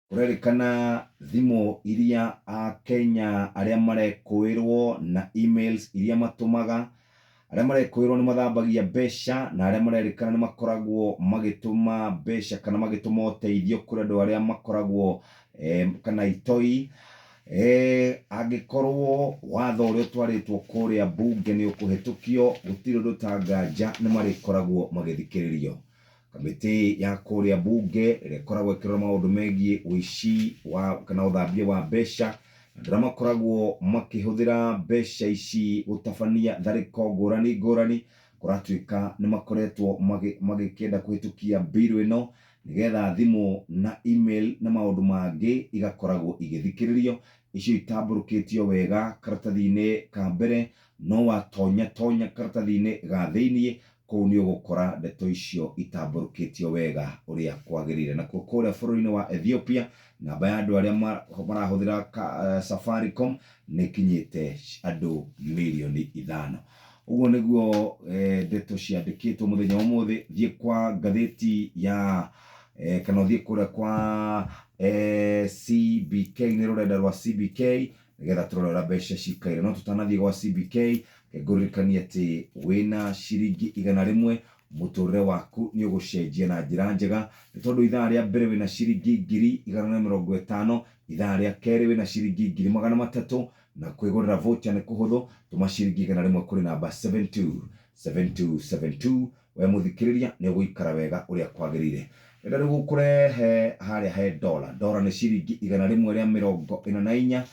kurerikana thimo iria Kenya aria marekwirwo na emails iria matumaga aria marekwirwo ni mathambagia mbeca na aria marerikana ni makoragwo magituma mbeca kana magituma uteithio kuri andu aria makoragwo kana itoi angikorwo watho uria twaritwo kuria bunge ni ukuhitukio gutiri undu tanganja ni marikoragwo magithikiririo. Kamiti ya kuria bunge ikoragwo ikirora maundu megie uici wa kana uthambia wa mbeca ndira makoragwo makihuthira mbeca ici gutabania thariko ngurani kuratuika ni makoretwo magikenda kuhitukia bill ino nigetha thimu na email na maundu mangi igakoragwo igithikiririo icio itamburukitio wega karatathi-ini ka mbere no watonya karatathi-ini ga thiini kuu ni ugukora ndeto icio itamburukitio wega uria kwagirire. Na kuria bũrũri-inĩ wa Ethiopia namba ya andu aria marahuthira Safaricom ni kinyite andu milioni 5. Uguo niguo ndeto ciandikitwo muthenya wa umuthi. Thie kwa ngatheti ya kana thie kuria kwa CBK ni rurenda rwa CBK nigetha turora mbeca cikaire. No tutanathie gwa CBK nguririkanie ati wina ciringi 100 muturire waku ni ugucenjia na njira njega ni tondu ithaa ria mbere wina ciringi 150, ithaa ria keri wina ciringi 300 na kwigurira voucher ni kuhuthu. Tuma ciringi 100 kuri namba 727272 we muthikiriria ni uguikara wega uria kwagirire. Enda riu kurehe haria he dola ni ciringi 100 ria 44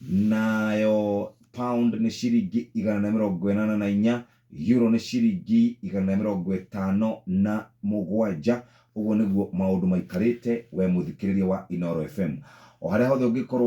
nayo pound ni ciringi 184, euro ni ciringi 157. Uguo niguo maundu maikarite we muthikiriria wa Inooro FM. O haria hothe ungikorwo